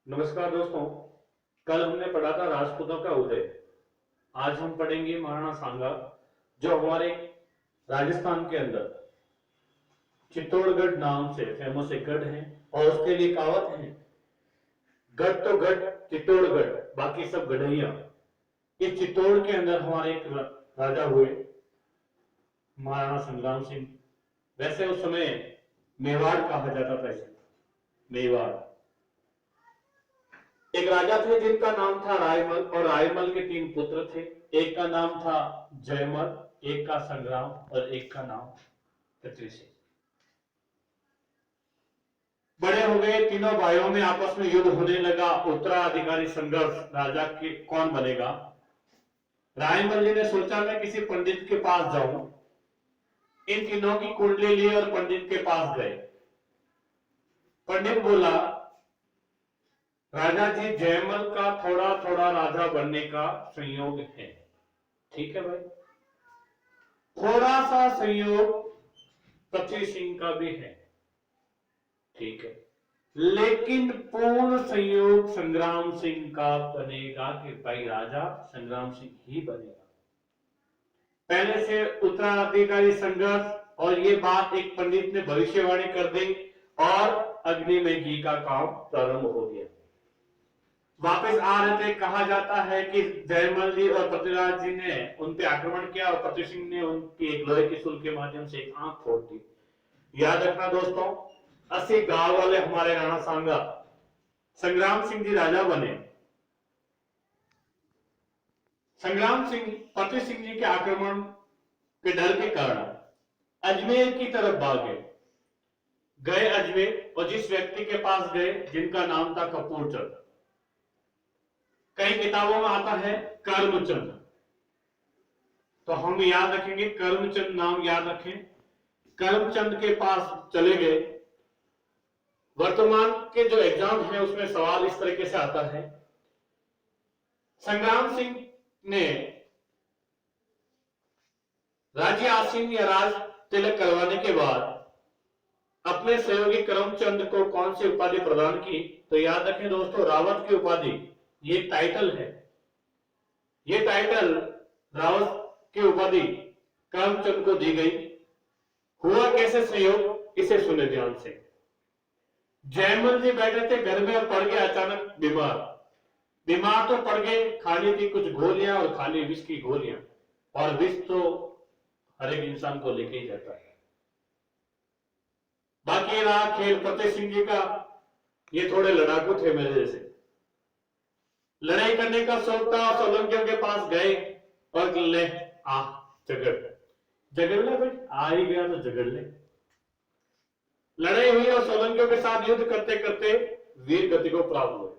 नमस्कार दोस्तों। कल हमने पढ़ा था राजपूतों का उदय। आज हम पढ़ेंगे महाराणा सांगा, जो हमारे राजस्थान के अंदर चित्तौड़गढ़ नाम से फेमस एक गढ़ है और उसके लिए कहावत है, गढ़ तो गढ़ चित्तौड़गढ़, बाकी सब गढ़ैया। इस चित्तौड़ के अंदर हमारे एक राजा हुए, महाराणा संग्राम सिंह। वैसे उस समय मेवाड़ कहा जाता था इसे, मेवाड़। एक राजा थे जिनका नाम था रायमल, और रायमल के 3 पुत्र थे। एक का नाम था जयमल, एक का संग्राम और एक का नाम पृथ्वी सिंह। बड़े हो गए, तीनों भाइयों में आपस में युद्ध होने लगा, उत्तराधिकारी संघर्ष, राजा के कौन बनेगा। रायमल जी ने सोचा मैं किसी पंडित के पास जाऊं। इन तीनों की कुंडली ली और पंडित के पास गए। पंडित बोला, राजा जी, जयमल का थोड़ा थोड़ा राजा बनने का संयोग है। ठीक है भाई, थोड़ा सा संयोग पृथ्वी सिंह का भी है, ठीक है, लेकिन पूर्ण संयोग संग्राम सिंह का बनेगा कि भाई राजा संग्राम सिंह ही बनेगा। पहले से उत्तराधिकारी संघर्ष, और ये बात एक पंडित ने भविष्यवाणी कर दी और अग्नि में घी का काम प्रारंभ हो गया। वापस आ रहे थे, कहा जाता है कि जयमल जी और पृथ्वीराज जी ने उन पे आक्रमण किया और पृथ्वी सिंह ने उनकी एक लोहे की सूल के माध्यम से एक आंख फोड़ दी। याद रखना दोस्तों, 80 गांव वाले हमारे राणा सांगा, संग्राम सिंह जी राजा बने। संग्राम सिंह पृथ्वी सिंह जी के आक्रमण के डर के कारण अजमेर की तरफ भागे। गए अजमेर, और जिस व्यक्ति के पास गए जिनका नाम था कपूरचंद, कई किताबों में आता है कर्मचंद, तो हम याद रखेंगे कर्मचंद, नाम याद रखें। कर्मचंद के पास चले गए। वर्तमान के जो एग्जाम है उसमें सवाल इस तरीके से आता है, संग्राम सिंह ने राज्य आसीन या राज तिलक करवाने के बाद अपने सहयोगी करमचंद को कौन सी उपाधि प्रदान की, तो याद रखें दोस्तों, रावत की उपाधि। ये टाइटल है, ये टाइटल रावत की उपाधि करमचंद को दी गई। हुआ कैसे सहयोग, इसे सुने ध्यान से। जयमल जी बैठे थे घर में और पड़ गए अचानक बीमार। बीमार तो पड़ गए, खाली थी कुछ गोलियां और खाली विष की गोलियां, और विष तो हर एक इंसान को लेके ही जाता है। बाकी रहा खेल पृथ्वी सिंह जी का। ये थोड़े लड़ाकू थे मेरे जैसे, लड़ाई करने का शौक था, सोलंकियों के पास गए और ले आ झगड़ ले भाई, आ ही गया तो झगड़ ले। लड़ाई हुई और सोलंकियों के साथ युद्ध करते करते वीर गति को प्राप्त हुए।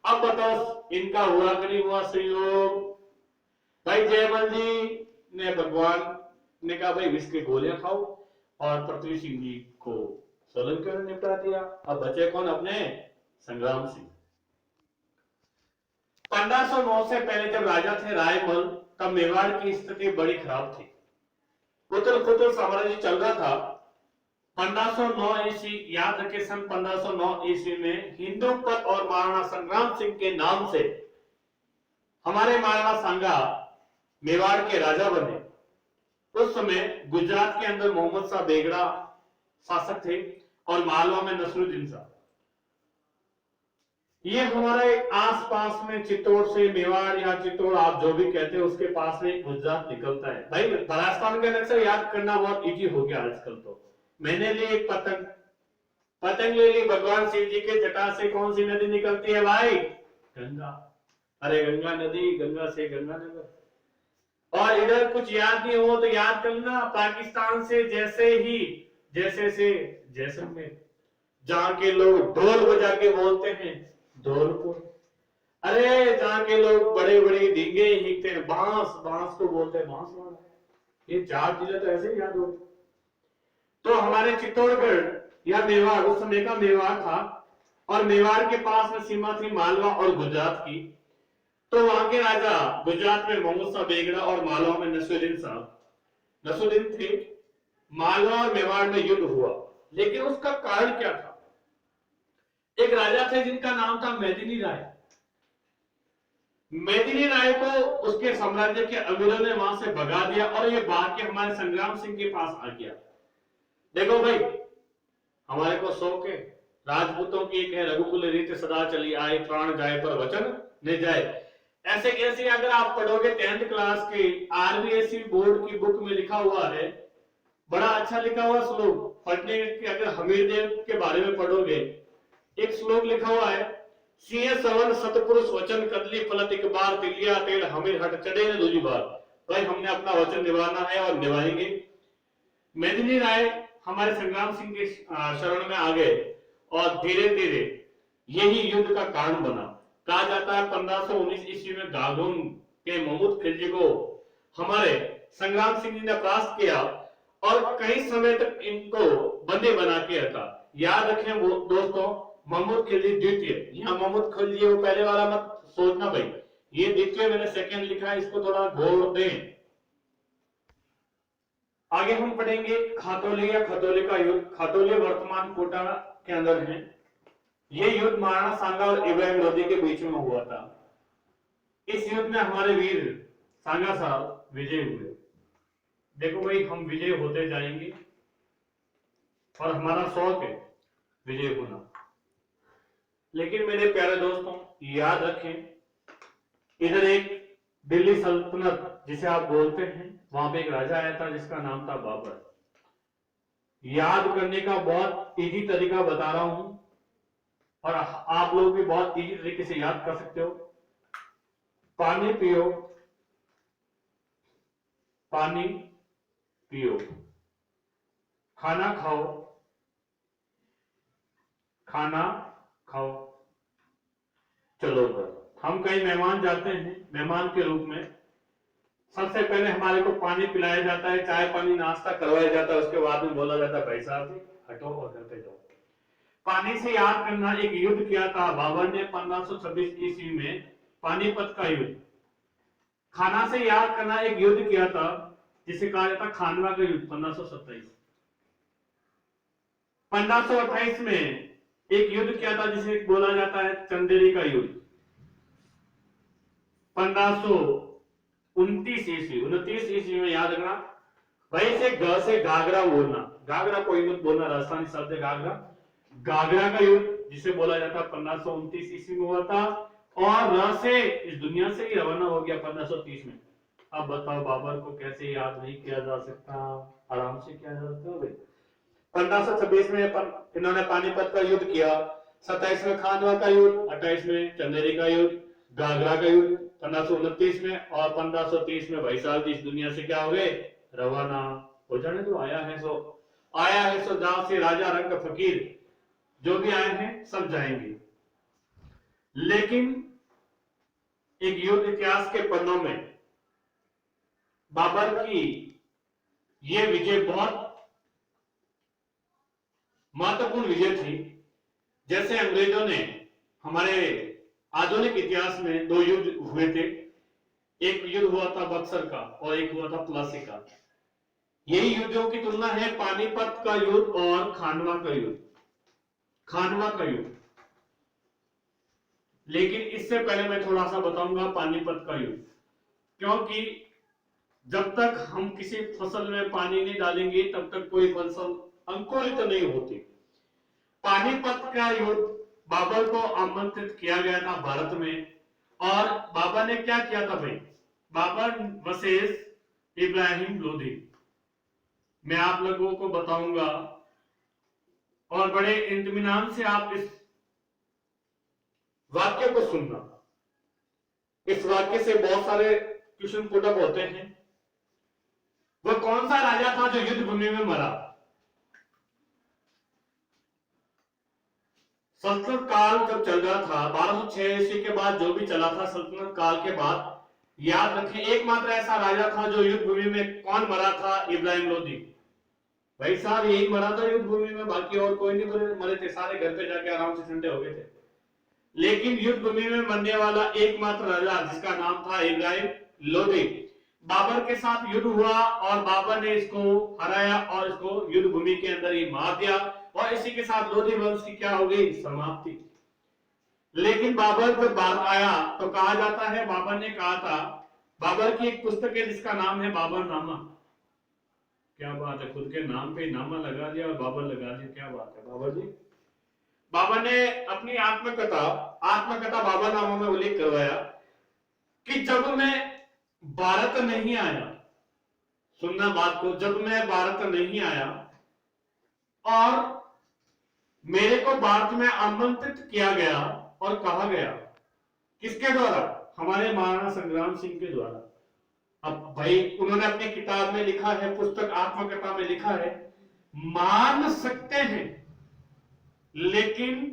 अब बताओ इनका हुआ कि नहीं हुआ संयोग। भाई जयमल जी ने भगवान ने कहा भाई विष की गोलियां खाओ, और पृथ्वी सिंह जी को सोलंकियों ने निपटा दिया। अब बचे कौन, अपने संग्राम सिंह। 1509 से पहले जब राजा थे रायमल, तब मेवाड़ की स्थिति बड़ी खराब थी। कुतुल कुतुल साम्राज्य चल रहा था। 1509 ईस्वी, याद रखे, सन 1509 ईस्वी में हिंदू पद और महाराणा संग्राम सिंह के नाम से हमारे महाराणा सांगा मेवाड़ के राजा बने। उस समय गुजरात के अंदर मोहम्मद शाह बेगड़ा शासक थे और मालवा में नसरुद्दीन शाह। ये हमारे आसपास में चित्तौड़ से मेवाड़ या चित्तौड़ आप जो भी कहते हैं उसके पास में गुजरात निकलता है। भाई राजस्थान के नक्शा याद करना बहुत इजी हो गया आजकल। तो मैंने ली एक पतंग, पतंग ले ली, भगवान शिव जी के जटा से कौन सी नदी निकलती है भाई, गंगा। अरे गंगा नदी, गंगा से गंगानगर। और इधर कुछ याद नहीं हो तो याद करना, पाकिस्तान से जैसे से जैसलमेर, जहां के लोग ढोल बजा के बोलते हैं धौलपुर। अरे जहां के लोग बड़े बड़े डींगे हींगते हैं, बांस को बोलते हैं बांसवाड़ा। ये 4 जिले तो ऐसे ही याद हो। तो हमारे चित्तौड़गढ़ या मेवाड़, उस समय का मेवाड़ था, और मेवाड़ के पास में सीमा थी मालवा और गुजरात की। तो वहां के राजा गुजरात में मोहम्मद शाह बेगड़ा और मालवा में नसरुद्दीन थे। मालवा और मेवाड़ में युद्ध हुआ, लेकिन उसका कारण क्या था। एक राजा थे जिनका नाम था मेदिनी राय। मेदिनी राय को उसके साम्राज्य के अमीरों ने वहां से भगा दिया और ये भाग के हमारे संग्राम सिंह के पास आ गया। देखो भाई, हमारे को शौक है, राजपूतों की एक है रघुकुल रीत सदा चली आए, प्राण जाए पर वचन न जाए। ऐसे कैसे अगर आप पढ़ोगे 10th क्लास के आरबीएसई बोर्ड की बुक में लिखा हुआ है, बड़ा अच्छा लिखा हुआ श्लोक पढ़ने के, अगर हमीरदेव के बारे में पढ़ोगे, एक श्लोक लिखा हुआ है, सिंह सवन सतपुरुष वचन कदली फलत एक बार तिलिया तेल हमीर हट चढ़े न दूजी बार। भाई हमने अपना वचन निभाना है और निभाएंगे। मेदिनी राय हमारे संग्राम सिंह के शरण में आ गए और धीरे धीरे यही युद्ध का कारण बना। कहा जाता है 1519 ईस्वी में गागुन के महमूद खिलजी को हमारे संग्राम सिंह जी ने परास्त किया और कई समय तक इनको बंदी बना के रखा। याद रखें वो दोस्तों, महमूद खिलजी द्वितीय, यहाँ महमूद खिलजी वो पहले वाला मत सोचना भाई, ये द्वितीय, मैंने सेकंड लिखा है, इसको थोड़ा गौर दें। आगे हम पढ़ेंगे खातौली या खतौली का युद्ध। खातौली वर्तमान कोटा के अंदर है। ये युद्ध महाराणा सांगा और इब्राहिम लोधी के बीच में हुआ था। इस युद्ध में हमारे वीर सांगा साहब विजय हुए। देखो भाई, हम विजय होते जाएंगे और हमारा शौक है विजय होना। लेकिन मेरे प्यारे दोस्तों, याद रखें, इधर एक दिल्ली सल्तनत जिसे आप बोलते हैं, वहां पे एक राजा आया था जिसका नाम था बाबर। याद करने का बहुत इजी तरीका बता रहा हूं और आप लोग भी बहुत इजी तरीके से याद कर सकते हो। पानी पियो, पानी पियो, खाना खाओ, खाना खाओ, चलो घर। हम कहीं मेहमान जाते हैं, मेहमान के रूप में सबसे पहले हमारे को पानी पिलाया जाता है, चाय पानी नाश्ता करवाया जाता है, उसके बाद में बोला जाता है भाई साहब हटो और घर पे जाओ। पानी से याद करना, एक युद्ध किया था बाबर ने 1526 ईस्वी में, पानीपत का युद्ध। खाना से याद करना, एक युद्ध किया था जिसे कहा जाता खानवा का युद्ध 1527। 1528 में एक युद्ध किया था जिसे बोला जाता है चंदेरी का युद्ध। 1529 ईस्वी में, याद रखना भाई, से ग से घाघरा बोलना, घाघरा कोई मत बोलना, राजस्थानी शब्द है घाघरा। घाघरा का युद्ध जिसे बोला जाता 1529 ईस्वी में हुआ था और र से इस दुनिया से ही रवाना हो गया 1530 में। अब बताओ बाबर को कैसे याद नहीं किया जा सकता, आराम से किया जा सकता है भाई। 1526 में इन्होंने पानीपत का युद्ध किया, 27 में खानवा का युद्ध, 28 में चंदेरी का युद्ध, घाघरा का युद्ध 1529 में, और 1530 में भाई साहब इस दुनिया से क्या हो गए, रवाना हो जाने। तो आया है सो जहां से राजा रंग फकीर जो भी आए हैं सब जाएंगे। लेकिन एक युद्ध इतिहास के पन्नों में बाबर की यह विजय बहुत महत्वपूर्ण विजय थी। जैसे अंग्रेजों ने हमारे आधुनिक इतिहास में दो युद्ध हुए थे, एक युद्ध हुआ था बक्सर का और एक हुआ था प्लासी का। यही युद्धों की तुलना है पानीपत का युद्ध और खानवा का युद्ध, खानवा का युद्ध। लेकिन इससे पहले मैं थोड़ा सा बताऊंगा पानीपत का युद्ध, क्योंकि जब तक हम किसी फसल में पानी नहीं डालेंगे तब तक कोई फसल अंकुरित नहीं होती। पानीपत का युद्ध बाबर को आमंत्रित किया गया था भारत में, और बाबर ने क्या किया था भाई, बाबर वर्सेस इब्राहिम लोधी, मैं आप लोगों को बताऊंगा और बड़े इत्मीनान से आप इस वाक्य को सुनना। इस वाक्य से बहुत सारे क्वेश्चन पुट अप होते हैं। वह कौन सा राजा था जो युद्ध भूमि में मरा? सल्तनत काल जब चल रहा था 1206 ईस्वी के बाद, जो भी चला था सल्तनत काल के बाद, याद रखें एकमात्र ऐसा राजा था जो युद्ध भूमि में, कौन मरा था? इब्राहिम लोधी। भाई साहब यही मरा था युद्ध भूमि में, बाकी और कोई नहीं मरे थे, सारे घर पे जाके आराम से ठंडे हो गए थे। लेकिन युद्ध भूमि में मरने वाला एकमात्र राजा जिसका नाम था इब्राहिम लोधी, बाबर के साथ युद्ध हुआ और बाबर ने इसको हराया और इसको युद्ध भूमि के अंदर ही मार दिया, और इसी के साथ लोधी वंश की क्या हो गई, समाप्ति। लेकिन बाबर जब भारत आया तो कहा जाता है, बाबर ने कहा था, बाबर की एक पुस्तक है जिसका नाम है बाबर नामा। क्या बात है, खुद के नाम पे नामा लगा दिया और बाबर लगा दिया, क्या बात है बाबर जी। बाबर ने अपनी आत्मकथा बाबर नामा में उल्लेख करवाया कि जब मैं भारत नहीं आया, सुनना बात को, जब मैं भारत नहीं आया और मेरे को भारत में आमंत्रित किया गया और कहा गया, किसके द्वारा? हमारे महाराणा संग्राम सिंह के द्वारा। अब भाई उन्होंने अपनी किताब में लिखा है, पुस्तक आत्मकथा में लिखा है, मान सकते हैं लेकिन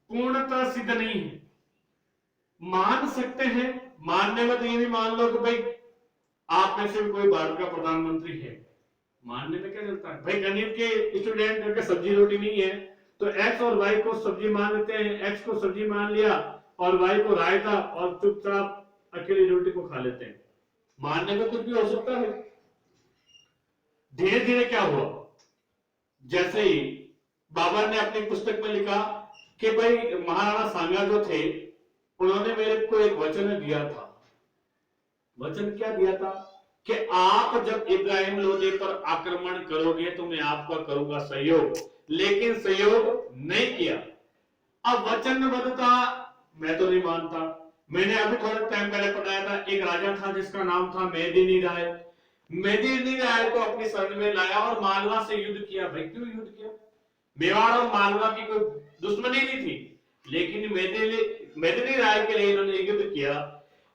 पूर्णतः सिद्ध नहीं है। मान सकते हैं, मानने में तो ये भी मान लो कि भाई आप में से भी कोई भारत का प्रधानमंत्री है, मानने में क्या चलता है भाई। गणित के स्टूडेंट जिनके सब्जी रोटी नहीं है तो एक्स और वाई को सब्जी मान लेते हैं, एक्स को सब्जी मान लिया और वाई को रायता और चुपचाप अकेली रोटी को खा लेते हैं। मानने में कुछ भी हो सकता है। धीरे धीरे क्या हुआ, जैसे ही बाबर ने अपनी पुस्तक में लिखा कि भाई महाराणा सांगा जो थे उन्होंने मेरे को एक वचन दिया था। वचन क्या दिया था कि आप जब इब्राहिम लोधी पर आक्रमण करोगे तो मैं आपका करूंगा सहयोग, लेकिन सहयोग नहीं किया। अब वचनबद्धता मैं तो नहीं मानता। मैंने अभी थोड़े टाइम पहले पढ़ाया था, एक राजा था जिसका नाम था मेदिनी राय। मेदिनी राय को अपनी शरण में लाया और मालवा से युद्ध किया। भाई क्यों युद्ध किया? मेवाड़ और मालवा की कोई दुश्मनी नहीं थी, लेकिन मेदिनी राय के लिए इन्होंने युद्ध किया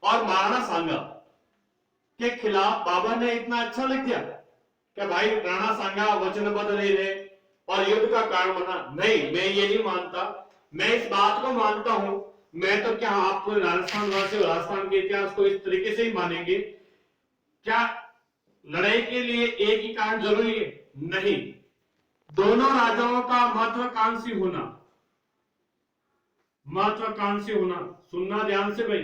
और महाराणा सांगा के खिलाफ बाबर ने इतना अच्छा लिख दिया कि भाई राणा सांगा वचनबद्ध नहीं रहे और युद्ध का कारण बना। नहीं, मैं ये नहीं मानता। मैं इस बात को मानता हूं, मैं तो क्या आप राजस्थान वासी राजस्थान के इतिहास को इस तरीके से ही मानेंगे? क्या लड़ाई के लिए एक ही कारण जरूरी है? नहीं, दोनों राजाओं का महत्वाकांक्षी होना। सुनना ध्यान से भाई,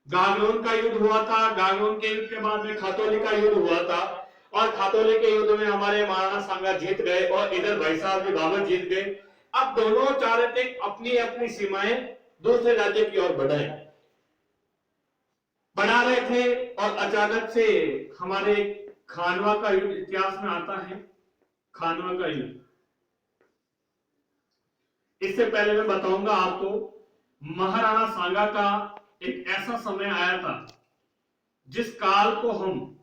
गागलोन का युद्ध हुआ था, गागलोन के युद्ध के बाद में खातौली का युद्ध हुआ था और खातौली के युद्ध में हमारे महाराणा सांगा जीत गए और इधर भाई साहब भी बाबर जीत गए। अब दोनों चाह रहे थे अपनी अपनी सीमाएं दूसरे राज्य की ओर बढ़ा रहे थे और अचानक से हमारे खानवा का युद्ध इतिहास में आता है। खानवा का युद्ध, इससे पहले मैं बताऊंगा आपको, महाराणा सांगा का एक ऐसा समय आया था जिस काल को हम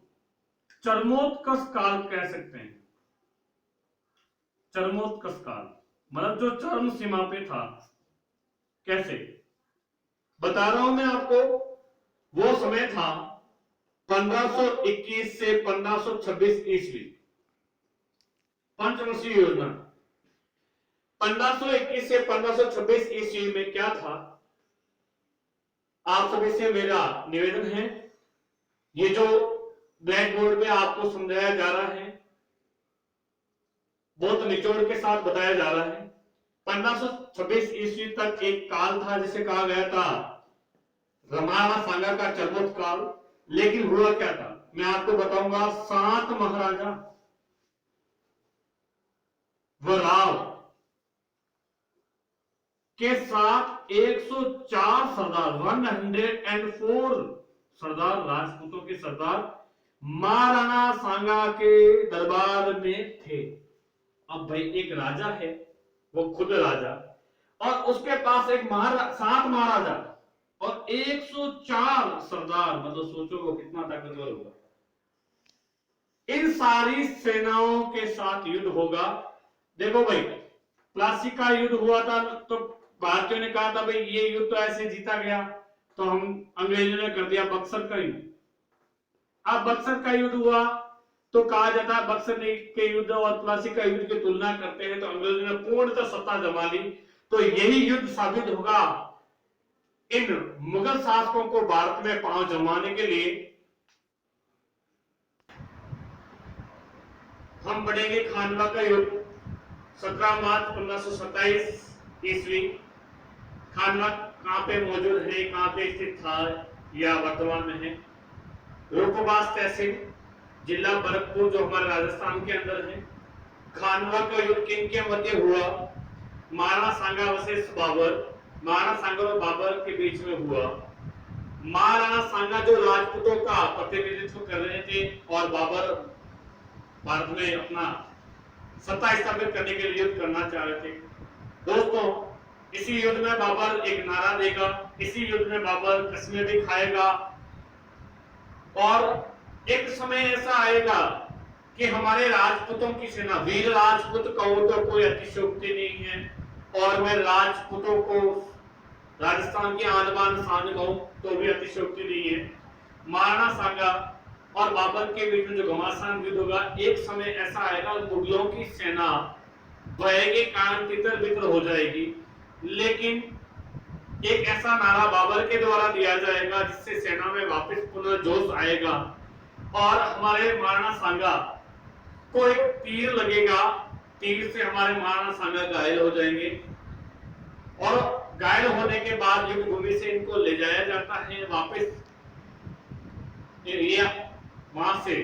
चरमोत्कर्ष काल कह सकते हैं। चरमोत्कर्ष काल मतलब जो चरम सीमा पे था। कैसे बता रहा हूं मैं आपको, वो समय था 1521 से 1526 ईस्वी, पंचवर्षीय योजना। 1521 से 1526 ईस्वी में क्या था, आप सभी से मेरा निवेदन है, ये जो ब्लैक बोर्ड पे आपको समझाया जा रहा है बहुत निचोड़ के साथ बताया जा रहा है। 1526 ईस्वी तक एक काल था जिसे कहा गया था महाराणा सांगा का चरमोत्कर्ष काल। लेकिन हुआ क्या था मैं आपको बताऊंगा। 7 महाराजा व राव के साथ 104 सरदार, 104 सरदार, राजपूतों के सरदार महाराणा सांगा के दरबार में थे। अब भाई एक राजा है, वो खुद राजा, और उसके पास एक 7 महाराजा और 104 सरदार, मतलब सोचो वो कितना ताकतवर होगा। इन सारी सेनाओं के साथ युद्ध होगा। देखो भाई, प्लासी का युद्ध हुआ था तो भारतीयों ने कहा था भाई ये युद्ध तो ऐसे जीता गया, तो हम अंग्रेजों ने कर दिया बक्सर का युद्ध। अब बक्सर का युद्ध हुआ तो कहा जाता है बक्सर के युद्ध और प्लासी का युद्ध की तुलना करते हैं तो अंग्रेजों ने पूर्णतः सत्ता जमा ली। तो यही युद्ध साबित होगा इन मुगल शासकों को भारत में पांव जमाने के लिए। हम पढ़ेंगे खानवा का युद्ध, 17 मार्च 1527 ईस्वी। खानवा कहां पे मौजूद है, कहां पे स्थित था या वर्तमान में है? रूपबास तहसील, जिला भरतपुर, जो हमारे राजस्थान के अंदर है। खानवा का युद्ध किन के मध्य हुआ? महाराणा सांगा वर्सेस बाबर। महाराणा सांगा और बाबर के बीच में हुआ। महाराणा सांगा जो राजपूतों का प्रतिनिधित्व कर रहे थे और बाबर भारत में अपना सत्ता स्थापित करने के लिए युद्ध करना चाह रहे थे। दोस्तों, इसी युद्ध में बाबर एक नारा देगा, इसी युद्ध में बाबर कश्मीर भी खाएगा और एक समय ऐसा आएगा कि हमारे राजपूतों की सेना, वीर राजपूत कहूं तो कोई अतिशयोक्ति नहीं है और मैं राजपूतों को राजस्थान की आन बान शान कहूं तो भी अतिशयोक्ति नहीं है। महाराणा सांगा और बाबर के बीच में जो घमासान युद्ध होगा, एक समय ऐसा आएगा मुगलों की सेना भय के कारण तितर बितर हो जाएगी, लेकिन एक ऐसा नारा बाबर के द्वारा दिया जाएगा जिससे सेना में वापस पुनः जोश आएगा और हमारे महाराणा सांगा को एक तीर लगेगा, तीर से हमारे महाराणा सांगा घायल हो जाएंगे और घायल होने के बाद युद्ध भूमि से इनको ले जाया जाता है वापस। ये वहां से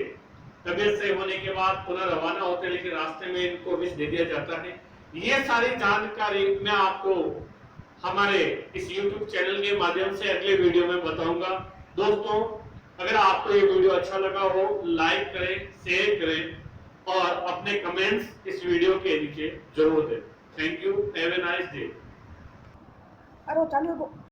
तबियत सही होने के बाद पुनः रवाना होते हैं, लेकिन रास्ते में इनको विष दे दिया जाता है। ये सारी जानकारी मैं आपको हमारे इस YouTube चैनल के माध्यम से अगले वीडियो में बताऊंगा। दोस्तों, अगर आपको ये वीडियो अच्छा लगा हो, लाइक करें, शेयर करें और अपने कमेंट्स इस वीडियो के नीचे जरूर दें। Thank you, have a nice day. अरे वो चालू है वो।